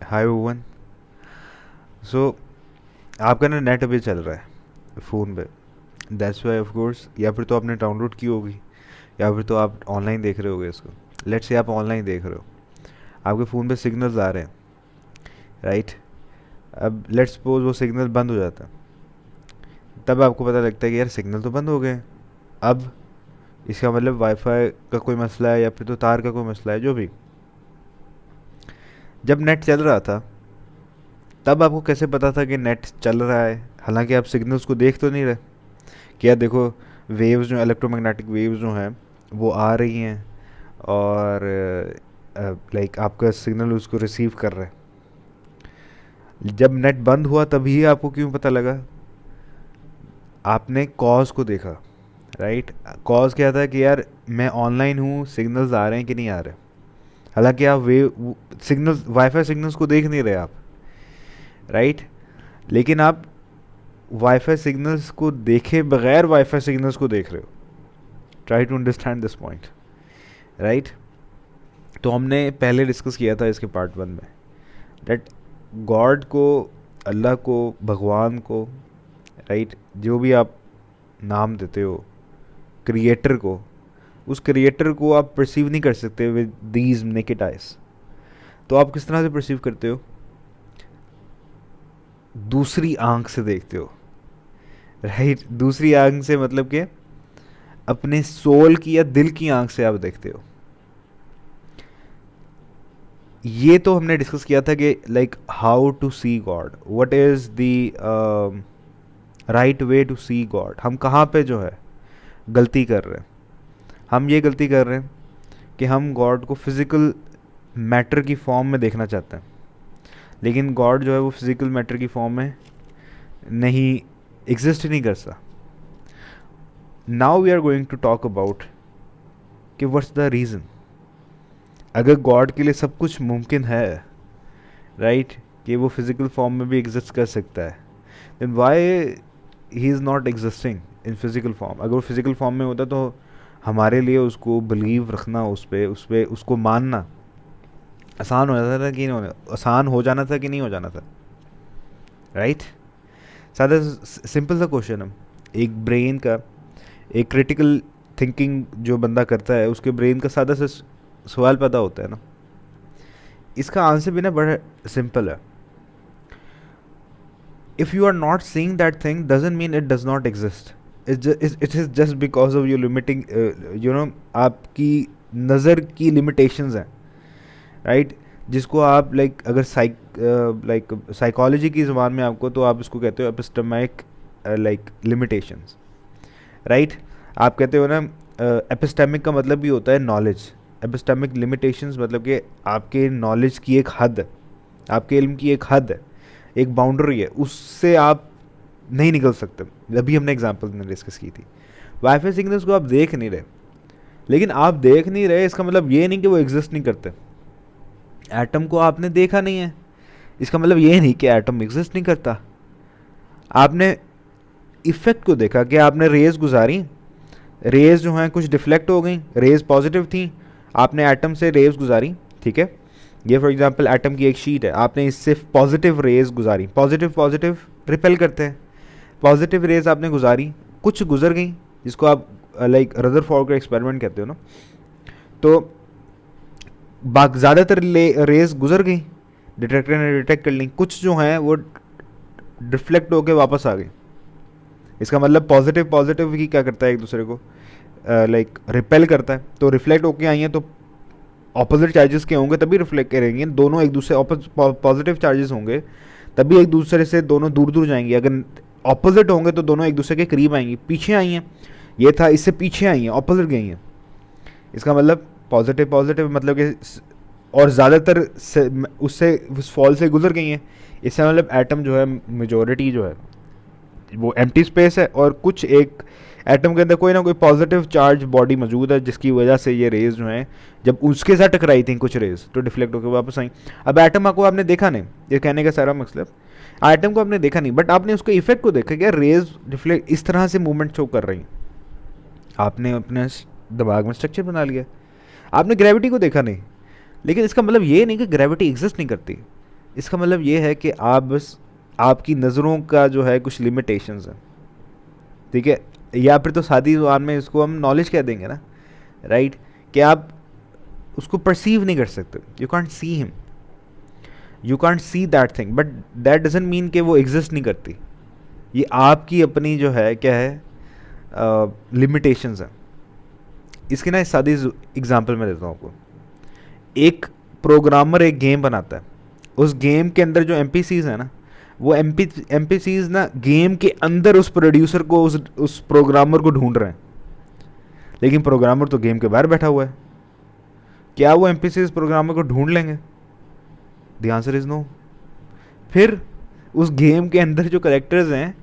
हाय oven. सो आपका ना net अभी चल रहा है फ़ोन पे, दैट्स वाई ऑफ कोर्स। या फिर तो आपने डाउनलोड की होगी, या फिर तो आप ऑनलाइन देख रहे होगे इसको। लेट्स से आप ऑनलाइन देख रहे हो, आपके फ़ोन पे सिग्नल्स आ रहे हैं, राइट। अब लेट्स सपोज वो सिग्नल बंद हो जाता है, तब आपको पता लगता है कि यार सिग्नल तो बंद हो गए हैं। अब इसका मतलब वाईफाई का कोई मसला है या फिर तो तार का कोई मसला है, जो भी। जब नेट चल रहा था तब आपको कैसे पता था कि नेट चल रहा है, हालांकि आप सिग्नल्स को देख तो नहीं रहे। क्या देखो, वेव्स जो इलेक्ट्रोमैग्नेटिक वेव्स जो हैं वो आ रही हैं, और लाइक आपका सिग्नल उसको रिसीव कर रहे हैं। जब नेट बंद हुआ तभी आपको क्यों पता लगा? आपने कॉज को देखा, राइट। कॉज क्या था कि यार मैं ऑनलाइन हूँ, सिग्नल्स आ रहे हैं कि नहीं आ रहे। हालांकि आप वेव सिग्नल्स, वाईफाई सिग्नल्स को देख नहीं रहे आप, राइट। लेकिन आप वाईफाई सिग्नल्स को देखे बगैर वाईफाई सिग्नल्स को देख रहे हो। Try to understand this point, right. तो हमने पहले डिस्कस किया था इसके पार्ट 1 में, दैट गॉड को, अल्लाह को, भगवान को, राइट, जो भी आप नाम देते हो, क्रिएटर को, उस क्रिएटर को आप परसीव नहीं कर सकते विद दीज नेकेड आइज। तो आप किस तरह से परसीव करते हो? दूसरी आंख से देखते हो, राइट। दूसरी आंख से मतलब कि अपने सोल की या दिल की आंख से आप देखते हो। ये तो हमने डिस्कस किया था कि like how to see God, what is the right way to see God. हम कहाँ पे जो है गलती कर रहे हैं? हम ये गलती कर रहे हैं कि हम गॉड को फिज़िकल मैटर की फॉर्म में देखना चाहते हैं, लेकिन गॉड जो है वो फिज़िकल मैटर की फॉर्म में नहीं, एग्जिस्ट नहीं करता। Now we are going to talk about कि व्हाट्स द रीज़न। अगर गॉड के लिए सब कुछ मुमकिन है, राइट, कि वो फिज़िकल फॉर्म में भी एग्जिस्ट कर सकता है, then why he is not existing in physical form. अगर वो फिज़िकल फॉर्म में होता तो हमारे लिए उसको बिलीव रखना, उस पे उसको मानना आसान हो जाता था कि नहीं होना, आसान हो जाना था कि नहीं हो जाना था, राइट। सादा सिंपल सा क्वेश्चन है। एक ब्रेन का, एक क्रिटिकल थिंकिंग जो बंदा करता है, उसके ब्रेन का सादा सा सवाल पैदा होता है ना। इसका आंसर भी ना बड़ा सिंपल है। If you are not seeing that thing doesn't mean it does not exist. It is just because of your limiting, you know, आपकी नज़र की लिमिटेशंस हैं, राइट। जिसको आप लाइक अगर साइकोलॉजी की ज़बान में आपको, तो आप इसको कहते हो एपिस्टेमिक लाइक लिमिटेशंस, राइट। आप कहते हो ना, एपिस्टेमिक का मतलब भी होता है नॉलेज। एपिस्टेमिक लिमिटेशंस मतलब कि आपके नॉलेज की एक हद है, आपके इल्म की एक हद है, एक बाउंड्री है, उससे आप नहीं निकल सकते। अभी हमने एग्जांपल में डिस्कस की थी। वाईफाई सिग्नल्स को आप देख नहीं रहे, लेकिन आप देख नहीं रहे इसका मतलब ये नहीं कि वो एग्जिस्ट नहीं करते। एटम को आपने देखा नहीं है, इसका मतलब ये नहीं कि एटम एग्जिस्ट नहीं करता। आपने इफेक्ट को देखा कि आपने रेज गुजारी, रेज जो हैं कुछ डिफ्लेक्ट हो गई, रेज पॉजिटिव थी, आपने एटम से रेज गुजारी, ठीक है। ये फॉर एग्जांपल एटम की एक शीट है, आपने इससे पॉजिटिव रेज गुजारी। पॉजिटिव पॉजिटिव रिपेल करते हैं। पॉजिटिव रेज आपने गुजारी, कुछ गुजर गई, जिसको आप लाइक रदरफोर्ड का एक्सपेरिमेंट कहते हो ना। तो ज़्यादातर रेज गुजर गई, डिटेक्टर ने डिटेक्ट कर ली, कुछ जो हैं वो डिफ्लेक्ट होकर वापस आ गई। इसका मतलब पॉजिटिव पॉजिटिव ही क्या करता है, एक दूसरे को लाइक रिपेल करता है। तो रिफ्लेक्ट होके आई हैं तो ऑपोजिट चार्जेस के होंगे तभी रिफ्लेक्ट करेंगे, दोनों एक दूसरे पॉजिटिव चार्जेस होंगे तभी एक दूसरे से दोनों दूर दूर जाएंगे। अगर ऑपोजिट होंगे तो दोनों एक दूसरे के करीब आएंगी। पीछे आई हैं, ये था, इससे पीछे आई हैं, ऑपोजिट गई हैं। इसका मतलब पॉजिटिव पॉजिटिव मतलब कि, और ज़्यादातर उससे उस फॉल से गुजर गई हैं। इसका मतलब एटम जो है, मेजॉरिटी जो है वो एम्प्टी स्पेस है, और कुछ एक एटम के अंदर कोई ना कोई पॉजिटिव चार्ज बॉडी मौजूद है, जिसकी वजह से ये रेज जो हैं जब उसके साथ टकराई थी कुछ रेज तो डिफ्लेक्ट होकर वापस आई। अब एटम को आपने देखा नहीं, ये कहने का सारा मतलब एटम को आपने देखा नहीं, बट आपने उसके इफेक्ट को देखा कि रेज डिफ्लेक्ट इस तरह से मूवमेंट शो कर रही। आपने अपने दिमाग में स्ट्रक्चर बना लिया। आपने ग्रेविटी को देखा नहीं, लेकिन इसका मतलब ये नहीं कि ग्रेविटी एग्जिस्ट नहीं करती। इसका मतलब ये है कि आप बस, आपकी नज़रों का जो है कुछ लिमिटेशंस है, ठीक है, या फिर तो सादी ज़ुबान में इसको हम नॉलेज कह देंगे ना, राइट, कि आप उसको परसीव नहीं कर सकते, you can't see him, you can't see that thing, but that doesn't mean कि वो एग्जिस्ट नहीं करती। ये आपकी अपनी जो है क्या है, लिमिटेशंस हैं। इसकी ना सादी एग्जांपल मैं देता हूँ आपको। एक प्रोग्रामर एक गेम बनाता है, उस गेम के अंदर जो एमपीसीज है ना, वो एमपीसीज ना गेम के अंदर उस प्रोड्यूसर को, उस प्रोग्रामर को ढूंढ रहे हैं, लेकिन प्रोग्रामर तो गेम के बाहर बैठा हुआ है। क्या वो एमपीसीज प्रोग्रामर को ढूंढ लेंगे? The answer is no. फिर उस गेम के अंदर जो करेक्टर्स हैं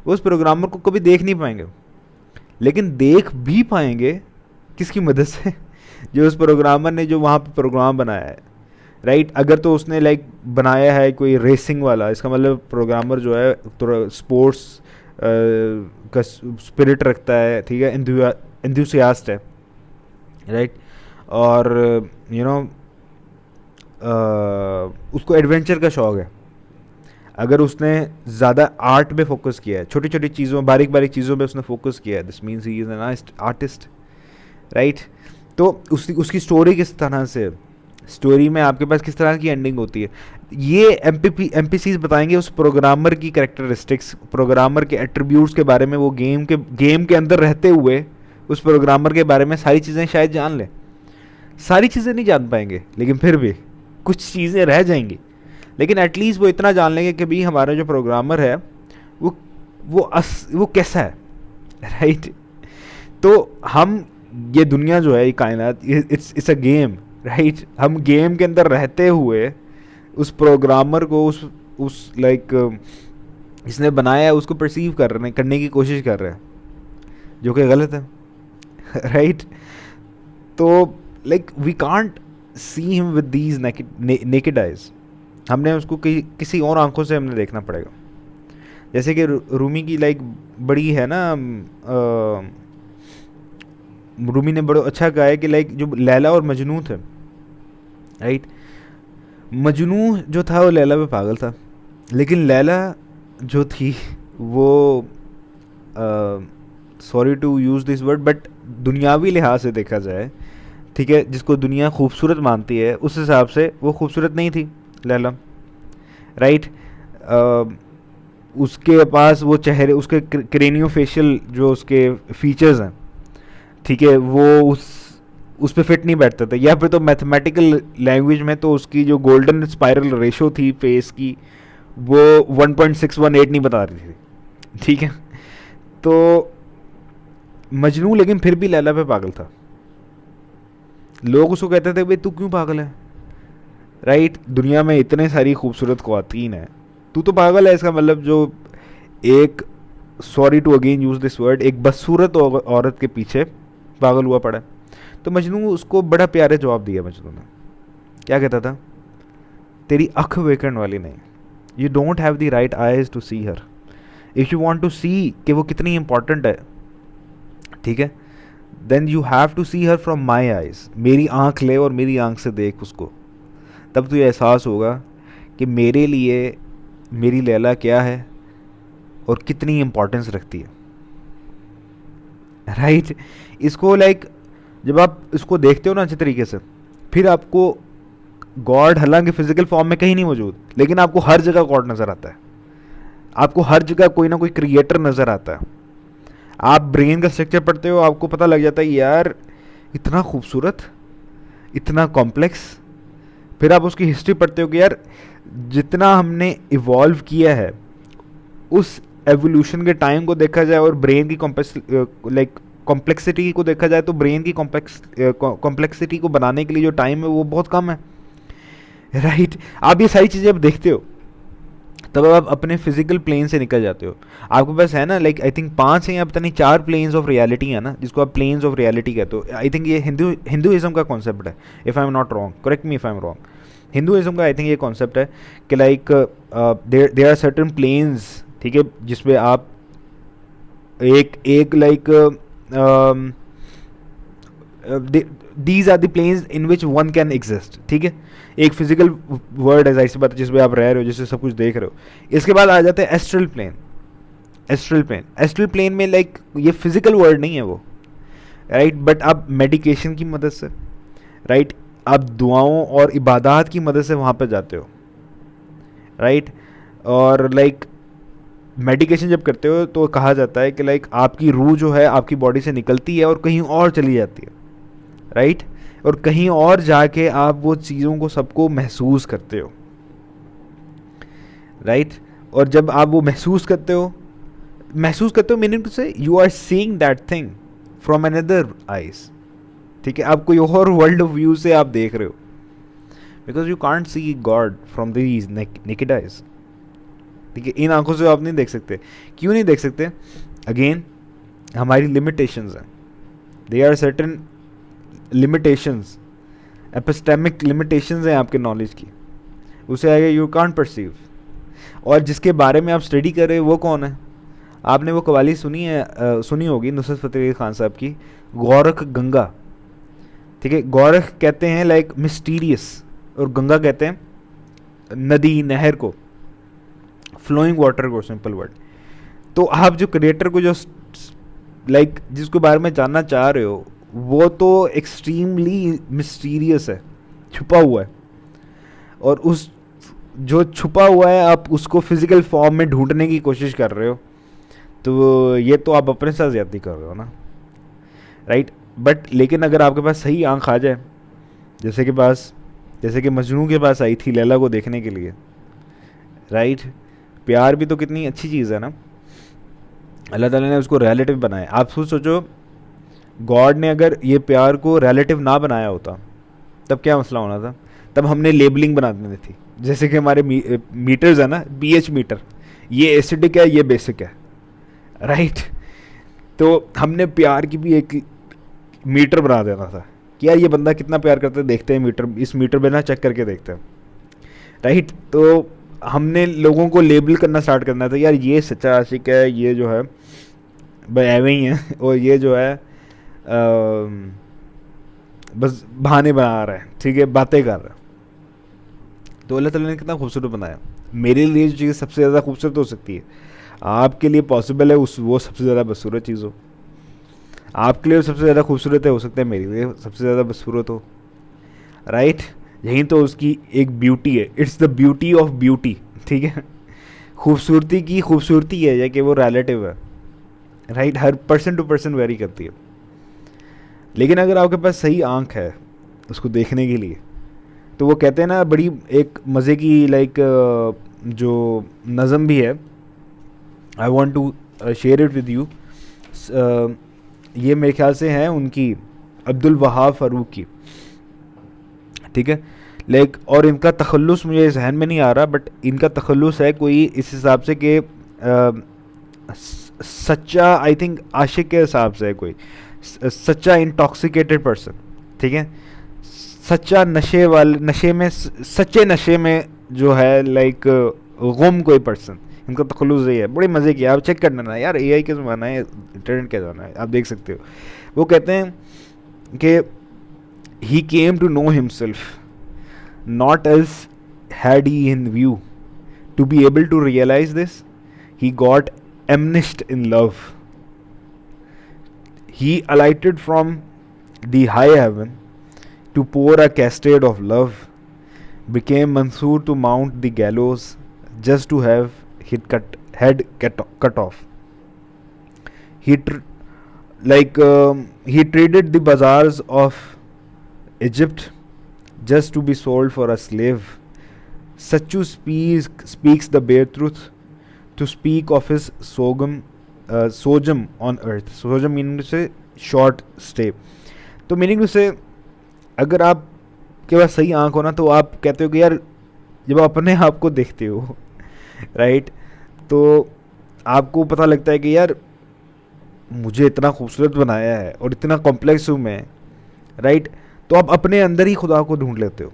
उस प्रोग्रामर को कभी देख नहीं पाएंगे, लेकिन देख भी पाएंगे किसकी मदद से? जो उस प्रोग्रामर ने जो वहाँ पे प्रोग्राम बनाया है, राइट। अगर तो उसने लाइक बनाया है कोई रेसिंग वाला, इसका मतलब प्रोग्रामर जो है थोड़ा स्पोर्ट्स का स्पिरिट रखता है, ठीक है, एंथुसियास्ट है, राइट, और यू नो उसको एडवेंचर का शौक है। अगर उसने ज़्यादा आर्ट पे फोकस किया है, छोटी छोटी चीज़ों, बारीक बारीक चीज़ों पे उसने फोकस किया है, this means he is an artist, right. तो उसकी स्टोरी किस तरह से, स्टोरी में आपके पास किस तरह की एंडिंग होती है, ये एमपीसीज बताएंगे उस प्रोग्रामर की कैरेक्टरिस्टिक्स, प्रोग्रामर के एट्रीब्यूट्स के बारे में। वो गेम के अंदर रहते हुए उस प्रोग्रामर के बारे में सारी चीज़ें शायद जान ले, सारी चीज़ें नहीं जान पाएंगे, लेकिन फिर भी कुछ चीज़ें रह जाएंगी, लेकिन एटलीस्ट वो इतना जान लेंगे कि भाई हमारा जो प्रोग्रामर है वो कैसा है, राइट। तो हम, ये दुनिया जो है, ये कायनात, इट्स अ गेम, राइट। हम गेम के अंदर रहते हुए उस प्रोग्रामर को, उस लाइक जिसने बनाया है उसको परसीव करने की कोशिश कर रहे हैं, जो कि गलत है, राइट। तो like we can't see him with these naked eyes, हमने उसको किसी और आंखों से हमने देखना पड़ेगा। जैसे कि रूमी की लाइक बड़ी है ना, रूमी ने बड़ा अच्छा कहा है कि लाइक जो लैला और मजनू थे, राइट, मजनू जो था वो लैला पे पागल था, लेकिन लैला जो थी वो, sorry to use this word, but दुनियावी लिहाज से देखा जाए, ठीक है, जिसको दुनिया खूबसूरत मानती है उस हिसाब से वो खूबसूरत नहीं थी लैला, राइट। उसके पास वो चेहरे, उसके क्रेनियो फेशियल जो उसके फीचर्स हैं, ठीक है, वो उस पे फिट नहीं बैठते थे, या फिर तो मैथमेटिकल लैंग्वेज में तो उसकी जो गोल्डन स्पाइरल रेशो थी फेस की वो 1.618 नहीं बता रही थी, ठीक है। तो मजनू लेकिन फिर भी लैला पे पागल था। लोग उसको कहते थे भाई तू क्यों पागल है, राइट, दुनिया में इतने सारी खूबसूरत ख्वातीन है, तू तो पागल है। इसका मतलब जो एक, sorry to again use this word, एक बदसूरत औरत के पीछे पागल हुआ पड़ा है। तो मजनू उसको बड़ा प्यारे जवाब दिया। मजनू ने क्या कहता था, तेरी अख वेकन वाली नहीं, you don't have the right eyes to see her, if you want to see कि वो कितनी इंपॉर्टेंट है, ठीक है, then you have to see her from my eyes, मेरी आँख ले और मेरी आँख से देख उसको, तब तुझे एहसास होगा कि मेरे लिए मेरी लैला क्या है और कितनी इम्पोर्टेंस रखती है, राइट। इसको लाइक जब आप इसको देखते हो ना अच्छे तरीके से, फिर आपको गॉड, हालांकि फिजिकल फॉर्म में कहीं नहीं मौजूद, लेकिन आपको हर जगह गॉड नज़र आता है, आपको हर जगह कोई ना कोई क्रिएटर नज़र आता है। आप ब्रेन का स्ट्रक्चर पढ़ते हो, आपको पता लग जाता है यार इतना खूबसूरत, इतना कॉम्प्लेक्स। फिर आप उसकी हिस्ट्री पढ़ते हो कि यार जितना हमने इवॉल्व किया है, उस एवोल्यूशन के टाइम को देखा जाए और ब्रेन की कॉम्प्लेक्सिटी को देखा जाए, तो ब्रेन की कॉम्प्लेक्सिटी को बनाने के लिए जो टाइम है वो बहुत कम है, राइट। आप ये सारी चीज़ें अब देखते हो, तब आप अपने फिजिकल प्लेन से निकल जाते हो। आपके पास है ना लाइक आई थिंक 5 है या पता नहीं 4 प्लेन्स ऑफ रियलिटी है ना, जिसको आप प्लेन्स ऑफ रियलिटी कहते हो। आई थिंक ये हिंदुइज्म का कॉन्सेप्ट है, if I am not wrong, correct me if I am wrong. Hinduism का आई थिंक ये कॉन्सेप्ट है कि like there are certain planes, ठीक है, जिसपे आप एक like these are the planes in which one can exist, ठीक है। एक फिजिकल वर्ल्ड है, जाहिर सी बात है, जिसमें आप रह रहे हो, जिससे सब कुछ देख रहे हो। इसके बाद आ जाते हैं एस्ट्रल प्लेन। एस्ट्रल प्लेन में लाइक ये फिजिकल वर्ल्ड नहीं है वो, राइट, बट आप मेडिकेशन की मदद से, राइट, आप दुआओं और इबादत की मदद से वहाँ पर जाते हो, राइट। और लाइक मेडिकेशन जब करते हो तो कहा जाता है कि लाइक आपकी रूह जो है आपकी बॉडी से निकलती है और कहीं और चली जाती है, राइट, और कहीं और जाके आप वो चीज़ों को सबको महसूस करते हो, राइट। और जब आप वो महसूस करते हो meaning to say you are seeing that thing from another eyes, ठीक है, आप कोई और वर्ल्ड ऑफ व्यू से आप देख रहे हो, because you can't see God from these naked eyes, ठीक है, इन आंखों से आप नहीं देख सकते। क्यों नहीं देख सकते? अगेन हमारी लिमिटेशंस हैं, they are certain limitations, epistemic limitations हैं आपके नॉलेज की, उसे आगे यू कांट परसीव। और जिसके बारे में आप स्टडी कर रहे हो वो कौन है? आपने वो कवाली सुनी होगी नुसरत फ़तेह अली खान साहब की, गौरख गंगा, ठीक है। गौरख कहते हैं लाइक मिस्टीरियस, और गंगा कहते हैं नदी, नहर को, फ्लोइंग वाटर को, सिंपल वर्ड। तो आप जो क्रिएटर को जो लाइक जिसके बारे में जानना चाह रहे हो वो तो एक्सट्रीमली मिस्टीरियस है, छुपा हुआ है, और उस जो छुपा हुआ है आप उसको फिजिकल फॉर्म में ढूंढने की कोशिश कर रहे हो, तो ये तो आप अपने साथ ज़्यादती कर रहे हो ना, राइट। बट लेकिन अगर आपके पास सही आंख आ जाए, जैसे कि मजनू के पास आई थी लैला को देखने के लिए, राइट। प्यार भी तो कितनी अच्छी चीज़ है ना, अल्लाह ताला ने उसको रिलेटिव बनाया। आप खुद सोचो, गॉड ने अगर ये प्यार को रिलेटिव ना बनाया होता तब क्या मसला होना था? तब हमने लेबलिंग बना देनी थी, जैसे कि हमारे मीटर्स है ना, pH मीटर, ये एसिडिक है, ये बेसिक है, राइट। तो हमने प्यार की भी एक मीटर बना देना था कि यार ये बंदा कितना प्यार करता है, देखते हैं मीटर, इस मीटर में ना चेक करके देखते हैं, राइट। तो हमने लोगों को लेबल करना स्टार्ट करना था, यार ये सच्चा आशिक है, ये जो है भाई एवे ही है, और ये जो है बस बहाने बना रहा है, ठीक है, बातें कर रहा है। तो अल्लाह ताला ने कितना खूबसूरत बनाया। मेरे लिए जो चीज़ सबसे ज़्यादा खूबसूरत हो सकती है, आपके लिए पॉसिबल है उस वो सबसे ज़्यादा बदसूरत चीज़ हो। आपके लिए सबसे ज़्यादा खूबसूरत है, हो सकता है मेरे लिए सबसे ज़्यादा बदसूरत हो, राइट। यही तो उसकी एक ब्यूटी है, it's the beauty of beauty, ठीक है। खूबसूरती की खूबसूरती है कि वो रिलेटिव है, राइट, हर पर्सन टू पर्सन वेरी करती है। लेकिन अगर आपके पास सही आंख है उसको देखने के लिए, तो वो कहते हैं ना, बड़ी एक मज़े की लाइक जो नज़म भी है, I want to share it with you. ये मेरे ख्याल से हैं उनकी अब्दुल वहाब फ़ारूक की, ठीक है, लाइक, और इनका तखल्लुस मुझे जहन में नहीं आ रहा, बट इनका तखल्लुस है कोई इस हिसाब से कि सच्चा, आई थिंक आशिक के हिसाब से है, कोई सच्चा इंटॉक्सिकेटेड पर्सन, ठीक है, सच्चा नशे में, सच्चे नशे में जो है लाइक गुम कोई पर्सन, इनका तखल्लुस यही है। बड़ी मज़े की, आप चेक कर लेना यार, AI का ज़माना है, इंटरनेट का ज़माना है, आप देख सकते हो। वो कहते हैं कि he came to know himself, not as had he in view. To be able to realize this, he got immersed in love. He alighted from the high heaven to pour a cascade of love, became Mansoor to mount the gallows just to have his head cut off. He he traded the bazaars of Egypt just to be sold for a slave. Sachu speaks the bare truth to speak of his sojourn on earth. Sojourn meaning से short stay. तो meaning से अगर आप के पास सही आँख हो ना, तो आप कहते हो कि यार जब आप अपने आप को देखते हो, राइट, तो आपको पता लगता है कि यार मुझे इतना खूबसूरत बनाया है और इतना कॉम्प्लेक्स हूँ मैं, राइट। तो आप अपने अंदर ही खुदा को ढूंढ लेते हो।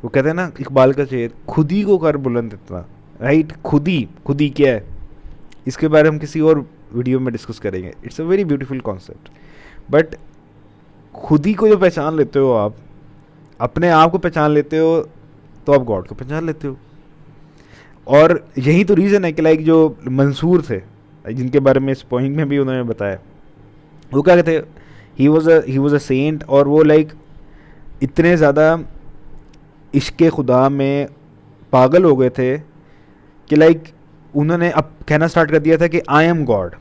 वो कहते हैं ना इकबाल का शेर, खुद ही को कर बुलंद इतना, राइट। खुद ही क्या है, इसके बारे में हम किसी और वीडियो में डिस्कस करेंगे। It's a very beautiful concept. But खुद ही को जो पहचान लेते हो अपने आप को पहचान लेते हो तो आप गॉड को पहचान लेते हो। और यही तो रीज़न है कि लाइक जो मंसूर थे, जिनके बारे में इस पॉइंट में भी उन्होंने बताया, वो क्या कहते, ही वॉज अ सेंट, और वो लाइक इतने ज़्यादा इश्क़ खुदा में पागल हो गए थे कि लाइक उन्होंने अब कहना स्टार्ट कर दिया था कि आई एम गॉड।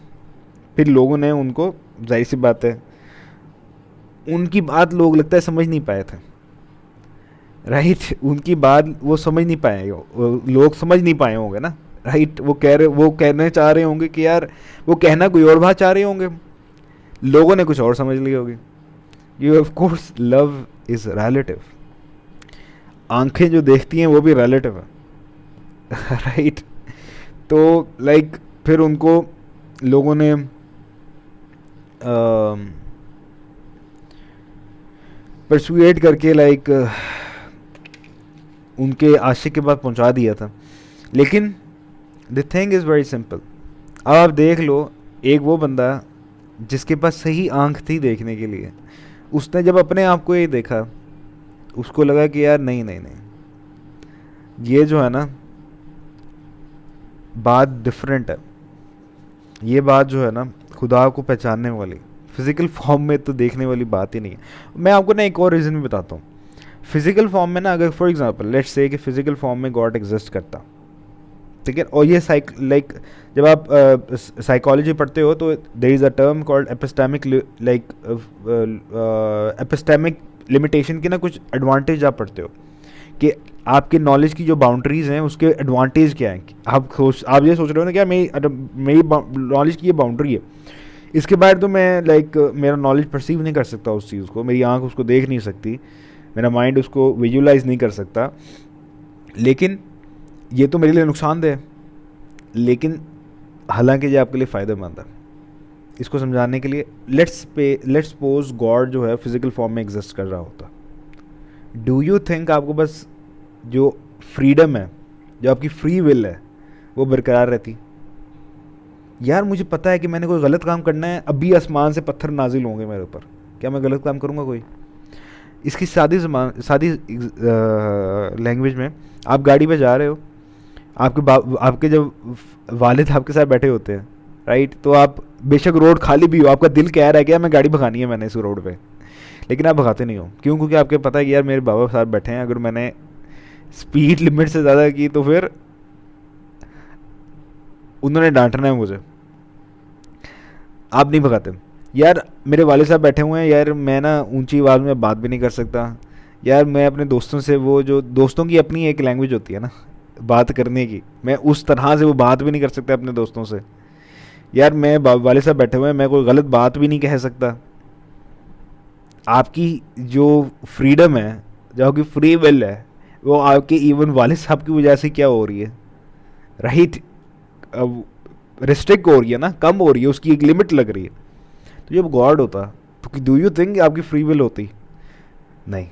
फिर लोगों ने उनको, जाहिर सी बात है, उनकी बात लोग लगता है समझ नहीं पाए थे, राइट। उनकी बात वो समझ नहीं पाए, लोग समझ नहीं पाए होंगे ना, राइट। वो कहने चाह रहे होंगे कि यार, वो कहना कोई और बात चाह रहे होंगे, लोगों ने कुछ और समझ ली होगी। You of course love is relative, आंखें जो देखती हैं वो भी रिलेटिव है राइट। तो लाइक फिर उनको लोगों ने परसुएट करके लाइक उनके आशिक के पास पहुंचा दिया था। लेकिन the thing is very simple. अब आप देख लो, एक वो बंदा जिसके पास सही आंख थी देखने के लिए, उसने जब अपने आप को ये देखा, उसको लगा कि यार नहीं नहीं नहीं, ये जो है ना बात डिफरेंट है, ये बात जो है ना खुदा को पहचानने वाली, फिज़िकल फॉर्म में तो देखने वाली बात ही नहीं है। मैं आपको ना एक और रीज़न भी बताता हूँ। फिज़िकल फॉर्म में ना, अगर फॉर एग्जांपल लेट्स से कि फिज़िकल फॉर्म में गॉड एग्जिस्ट करता, ठीक है, और ये लाइक जब आप साइकोलॉजी पढ़ते हो तो there is a term called epistemic, like epistemic limitation की ना कुछ एडवांटेज आप पढ़ते हो कि आपके नॉलेज की जो बाउंड्रीज़ हैं उसके एडवांटेज क्या हैं। आप ये सोच रहे हो ना, क्या मेरी नॉलेज की ये बाउंड्री है, इसके बाद तो मैं लाइक मेरा नॉलेज परसीव नहीं कर सकता उस चीज़ को, मेरी आंख उसको देख नहीं सकती, मेरा माइंड उसको विजुलाइज नहीं कर सकता, लेकिन ये तो मेरे लिए नुकसानदेह है। लेकिन हालांकि ये आपके लिए फ़ायदेमंद है। इसको समझाने के लिए लेट्स सपोज गॉड जो है फिज़िकल फॉर्म में एग्जिस्ट कर रहा होता, डू यू थिंक आपको बस जो फ्रीडम है, जो आपकी फ्री विल है, वो बरकरार रहती? यार मुझे पता है कि मैंने कोई गलत काम करना है, अभी आसमान से पत्थर नाजिल होंगे मेरे ऊपर, क्या मैं गलत काम करूँगा कोई? इसकी सादी लैंग्वेज में, आप गाड़ी पे जा रहे हो, आपके जब वालिद आपके साथ बैठे होते हैं, राइट, तो आप बेशक रोड खाली भी हो, आपका दिल कह रहा है कि यार मैं गाड़ी भगानी है मैंने इस रोड पे, लेकिन आप भगाते नहीं हो। क्यों? क्योंकि आपको पता है कि यार मेरे बाबा साथ बैठे हैं, अगर मैंने स्पीड लिमिट से ज़्यादा की तो फिर उन्होंने डांटना है मुझे। आप नहीं भगाते। यार मेरे वाले साहब बैठे हुए हैं, यार मैं ना ऊंची आवाज़ में बात भी नहीं कर सकता, यार मैं अपने दोस्तों से, वो जो दोस्तों की अपनी एक लैंग्वेज होती है ना बात करने की, मैं उस तरह से वो बात भी नहीं कर सकता अपने दोस्तों से। यार मैं वाले साहब बैठे हुए हैं, मैं कोई गलत बात भी नहीं कह सकता। आपकी जो फ्रीडम है, जो आपकी फ्री विल है, वो आपके इवन वाले साहब की वजह से क्या हो रही है, राइट, अब रिस्ट्रिक्ट हो रही है ना, कम हो रही है, उसकी एक लिमिट लग रही है। तो जब गॉड होता तो डू यू थिंक आपकी फ्री विल होती? नहीं।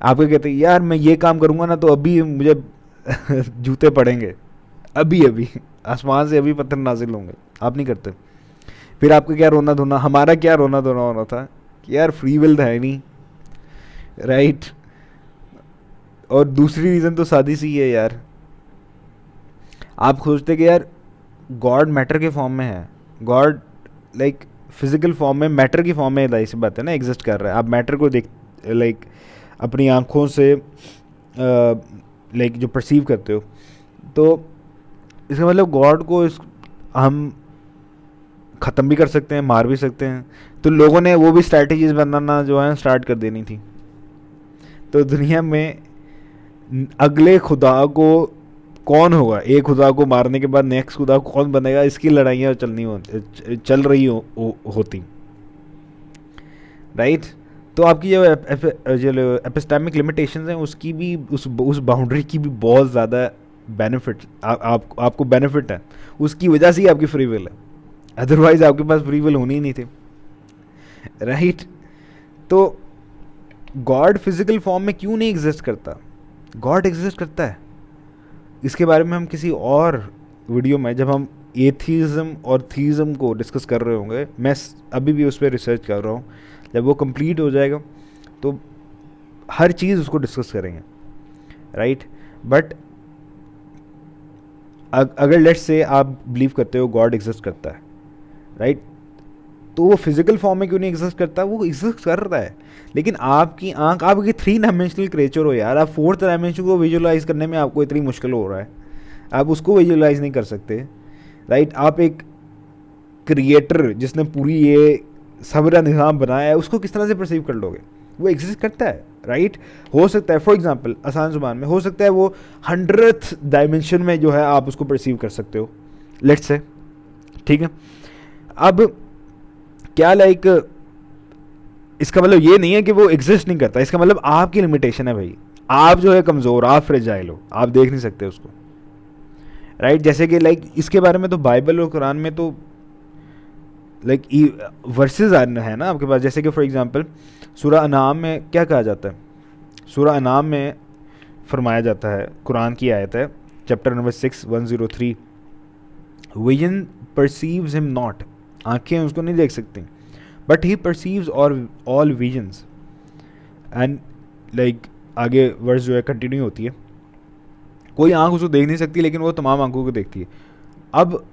आपको कहते यार मैं ये काम करूँगा ना तो अभी मुझे जूते पड़ेंगे, अभी अभी आसमान से अभी पत्थर नाजिल होंगे, आप नहीं करते। फिर आपका क्या रोना धोना, हमारा क्या रोना धोना होना था कि यार फ्री विल है नहीं, राइट। और दूसरी रीज़न तो सादी सी है यार, आप सोचते कि यार गॉड मैटर के फॉर्म में है, गॉड लाइक फिजिकल फॉर्म में, मैटर की फॉर्म में, लाइक सी बात है ना, एग्जिस्ट कर रहा है। आप मैटर को देख लाइक अपनी आँखों से लाइक जो परसीव करते हो, तो इसका मतलब गॉड को हम ख़त्म भी कर सकते हैं, मार भी सकते हैं। तो लोगों ने वो भी स्ट्रैटेजीज बनाना जो है स्टार्ट कर देनी थी। तो दुनिया में अगले खुदा को कौन होगा, एक खुदा को मारने के बाद नेक्स्ट खुदा कौन बनेगा, इसकी लड़ाइयाँ चल रही होती, राइट। तो आपकी जो एपिस्टेमिक लिमिटेशंस हैं उसकी भी, उस बाउंड्री की भी बहुत ज़्यादा बेनिफिट आपको बेनिफिट है, उसकी वजह से ही आपकी फ्री विल है, अदरवाइज आपके पास फ्री विल होनी ही नहीं थी, राइट। तो गॉड फिजिकल फॉर्म में क्यों नहीं एग्जिस्ट करता? गॉड एग्जिस्ट करता है। इसके बारे में हम किसी और वीडियो में, जब हम एथीज़म और थीज़म को डिस्कस कर रहे होंगे, मैं अभी भी उस पर रिसर्च कर रहा हूँ, जब वो कंप्लीट हो जाएगा तो हर चीज़ उसको डिस्कस करेंगे, राइट। बट अगर लेट्स से आप बिलीव करते हो गॉड एग्जिस्ट करता है, राइट, तो वो फिजिकल फॉर्म में क्यों नहीं एग्जिस्ट करता? वो एग्जिस्ट कर रहा है, लेकिन आपकी आंख, आप एक 3 डायमेंशनल क्रिएचर हो यार, आप 4th डायमेंशन को विजुअलाइज करने में आपको इतनी मुश्किल हो रहा है, आप उसको विजुअलाइज नहीं कर सकते, राइट। आप एक क्रिएटर जिसने पूरी ये सबरा निज़ाम बनाया है, उसको किस तरह से परसीव कर लोगे? वो एग्जिस्ट करता है, राइट। हो सकता है फॉर एग्जांपल आसान जुबान में हो सकता है वो 100th डायमेंशन में जो है आप उसको परसीव कर सकते हो, लेट्स से, ठीक है। अब क्या लाइक इसका मतलब ये नहीं है कि वो एग्जिस्ट नहीं करता, इसका मतलब आपकी लिमिटेशन है भाई, आप जो है कमज़ोर, आप फ्रेजाइल हो, आप देख नहीं सकते उसको, राइट। जैसे कि लाइक इसके बारे में तो बाइबल और कुरान में तो लाइक वर्सेस है ना आपके पास, जैसे कि फॉर एग्जांपल सूरह अनाम में क्या कहा जाता है? सूरह अनाम में फरमाया जाता है, कुरान की आयत है, chapter number 6 103, vision perceives him not, आंखें उसको नहीं देख सकती, but he perceives all visions, and like आगे वर्स जो है कंटिन्यू होती है, कोई आंख उसको देख नहीं सकती लेकिन वो तमाम आंखों को देखती है। अब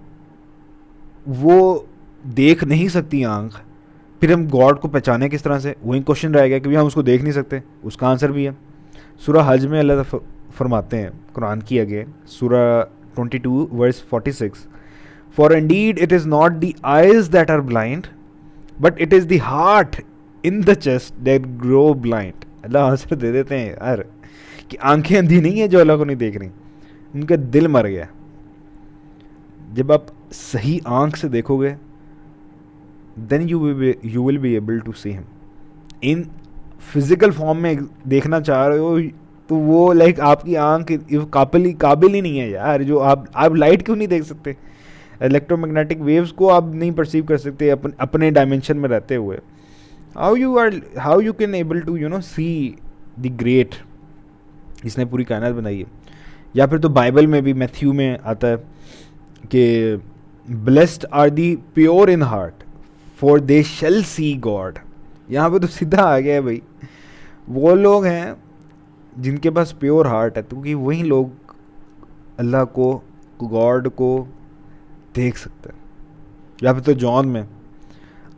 वो देख नहीं सकती आंख, फिर हम गॉड को पहचाने किस तरह से? वही क्वेश्चन रहेगा कि हम उसको देख नहीं सकते, उसका आंसर भी है। सूरह हज में अल्लाह फरमाते हैं कुरान की आगे, सूरह 22 verse 46, for indeed it is not the eyes that are blind but it is the heart in the chest that grow blind. अल्लाह आंसर दे देते हैं यार कि आंखें अंधी नहीं है जो अल्लाह को नहीं देख रही, उनका दिल मर गया। जब आप सही आंख से देखोगे then you will be able to see him. इन फिजिकल फॉर्म में देखना चाह रहे हो तो वो लाइक आपकी आंख काबिल ही नहीं है यार, जो आप लाइट क्यों नहीं देख सकते? इलेक्ट्रोमैग्नेटिक वेव्स को आप नहीं परसीव कर सकते अपने डायमेंशन में रहते हुए। How you can able to see the great, इसने पूरी कायनात बनाई है। या फिर तो बाइबल में भी मैथ्यू में आता है कि blessed are the pure in heart for they shall see God. यहाँ पे तो सीधा आ गया है भाई, वो लोग हैं जिनके पास प्योर हार्ट है, क्योंकि वही लोग अल्लाह को, गॉड को देख सकते हैं। या फिर तो जॉन में,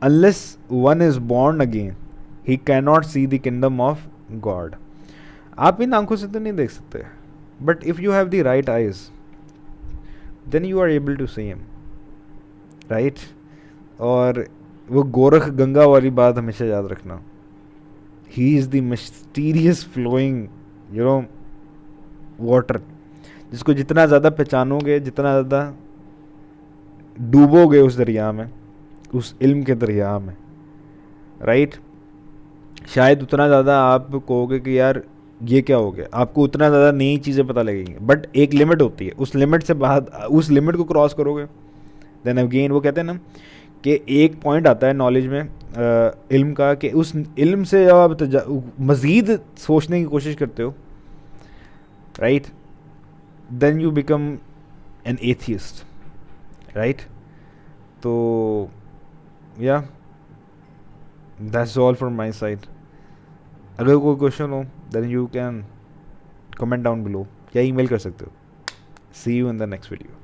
unless one is born again he can not see the kingdom of God. आप इन आंखों से तो नहीं देख सकते, but if you have the right eyes then you are able to see him, right. और वो गोरख गंगा वाली बात हमेशा याद रखना, he is the mysterious flowing water, जिसको जितना ज़्यादा पहचानोगे, जितना ज़्यादा डूबोगे उस दरिया में, उस इल्म के दरिया में, राइट, शायद उतना ज़्यादा आप कहोगे कि यार ये क्या हो गया, आपको उतना ज़्यादा नई चीज़ें पता लगेंगी। बट एक लिमिट होती है, उस लिमिट से बाहर, उस लिमिट को क्रॉस करोगे देन अगेन वो कहते हैं ना कि एक पॉइंट आता है नॉलेज में, इल्म का, कि उस इल्म से जब आप मज़ीद सोचने की कोशिश करते हो, right, then you become an atheist, right. तो या that's all from my side. अगर कोई क्वेश्चन हो then you can comment down below या ईमेल कर सकते हो। See you in the next video.